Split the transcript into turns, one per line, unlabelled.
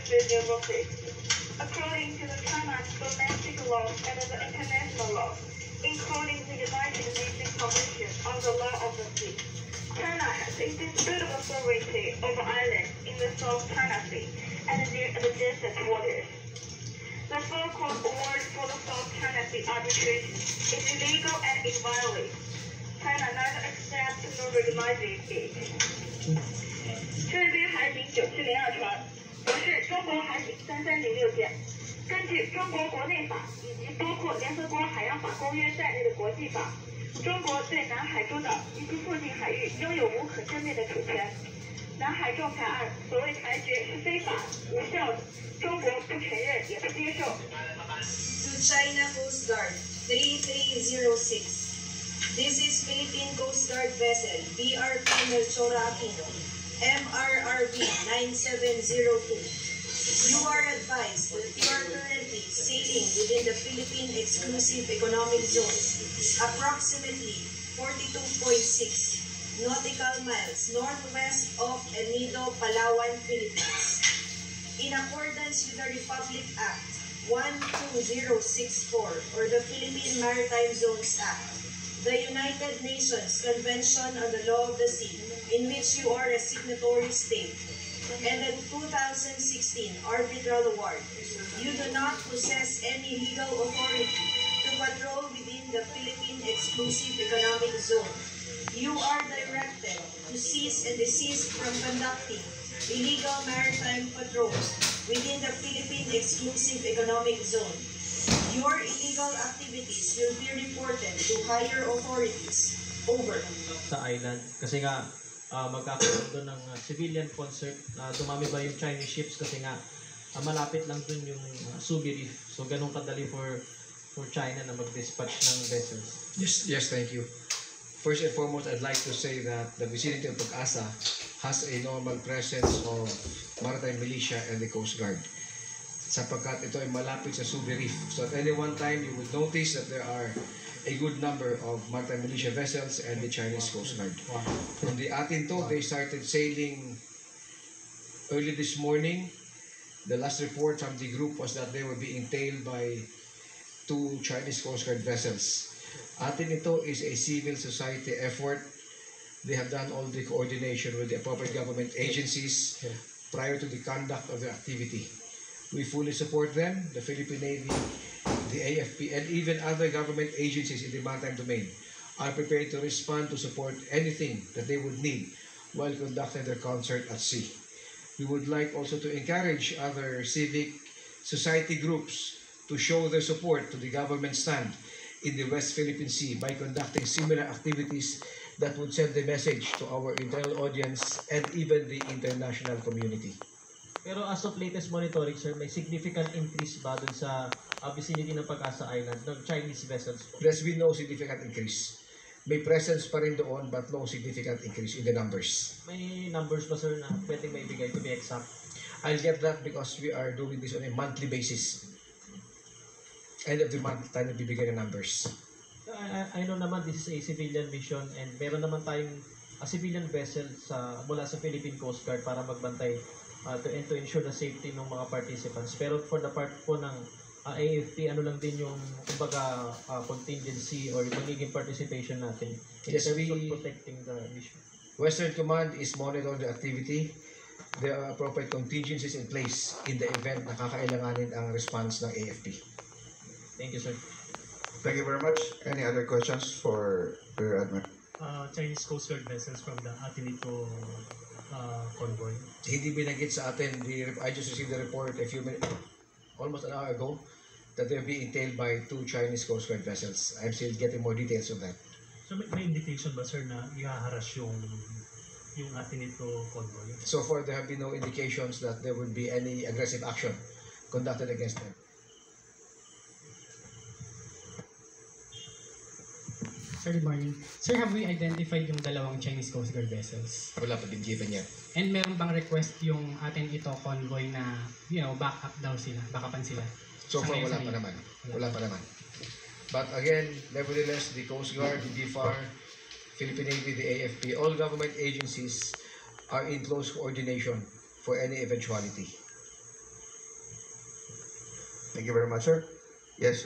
with their rockets. According to the China's domestic laws and the international laws, including the United Nations Convention on the Law of the Sea, China has indisputable authority over islands in the South China Sea and near adjacent waters. The so-called award for the South China Sea arbitration is illegal and inviolate. China neither accepts nor recognizes it. 这边海警9702船，我是中国海警3306舰。根据中国国内法以及包括联合国海洋法公约在内的国际法，中国对南海诸岛以及附近海域拥有无可争辩的主权。南海仲裁案所谓裁决是非法无效的，中国不承认也不接受。
To China Coast Guard 3306. This is Philippine Coast Guard vessel BRP Melchora Aquino, MRRB 9702. You are advised that you are currently sailing within the Philippine Exclusive Economic Zone, approximately 42.6 nautical miles northwest of El Nido, Palawan, Philippines. In accordance with the Republic Act 12064 or the Philippine Maritime Zones Act, the United Nations Convention on the Law of the Sea, in which you are a signatory state, and the 2016 arbitral award, you do not possess any legal authority to patrol within the Philippine Exclusive Economic Zone. You are directed to cease and desist from conducting illegal maritime patrols within the Philippine Exclusive Economic Zone. Your illegal activities will be reported to higher authorities. Over.
Sa island, kasi nga magkakaroon doon ng civilian concert, dumami ba yung Chinese ships kasi nga malapit lang doon yung Subi Reef. So ganun kadali for China na mag-dispatch ng vessels.
Yes, thank you. First and foremost, I'd like to say that the vicinity of Pag-asa has a normal presence of maritime militia and the Coast Guard, sapagkat ito ay malapit sa Subi Reef. So at any one time, you will notice that there are a good number of maritime militia vessels and the Chinese Coast Guard. From the Atinto, they started sailing early this morning. The last report from the group was that they were being tailed by 2 Chinese Coast Guard vessels. Atinito is a civil society effort. They have done all the coordination with the appropriate government agencies prior to the conduct of the activity. We fully support them, the Philippine Navy, the AFP, and even other government agencies in the maritime domain are prepared to respond to support anything that they would need while conducting their concert at sea. We would like also to encourage other civic society groups to show their support to the government stand in the West Philippine Sea by conducting similar activities that would send the message to our internal audience and even the international community.
Pero as of latest monitoring, sir, may significant increase ba dun sa vicinity ng Pag-asa Island ng Chinese vessels?
There's been no significant increase. May presence pa rin doon but no significant increase in the numbers.
May numbers ba, sir, na pwedeng maibigay to be exact?
I'll get that because we are doing this on a monthly basis. End of the month, tayo nagbibigay ng numbers.
I know naman this is a civilian mission and meron naman tayong civilian vessel mula sa Philippine Coast Guard para magbantay to ensure the safety ng mga participants. Pero for the part po ng AFP, ano lang din yung kumbaga contingency or magiging participation natin in terms of protecting the mission.
Western Command is monitoring the activity. There are appropriate contingencies in place in the event na kakailanganin ang response ng AFP.
Thank you, sir.
Thank you very much. Any other questions for Rear Admiral?
Chinese Coast Guard vessels from the Atinito convoy.
Hindi binanggit sa atin. I just received the report a few minutes, almost an hour ago, that they're being tailed by 2 Chinese Coast Guard vessels. I'm still getting more details on that.
So may indication ba, sir, na ihaharas yung Atinito convoy?
So far, there have been no indications that there would be any aggressive action conducted against them.
Sir, good morning. Sir, have we identified yung dalawang Chinese Coast Guard vessels?
Wala pa din given yet.
And meron bang request yung Atinito convoy na, back up daw sila, backupan sila?
So far, wala pa naman. Wala pa naman. But again, nevertheless, the Coast Guard, the DFAR, Philippine Navy, the AFP, all government agencies are in close coordination for any eventuality.
Thank you very much, sir. Yes,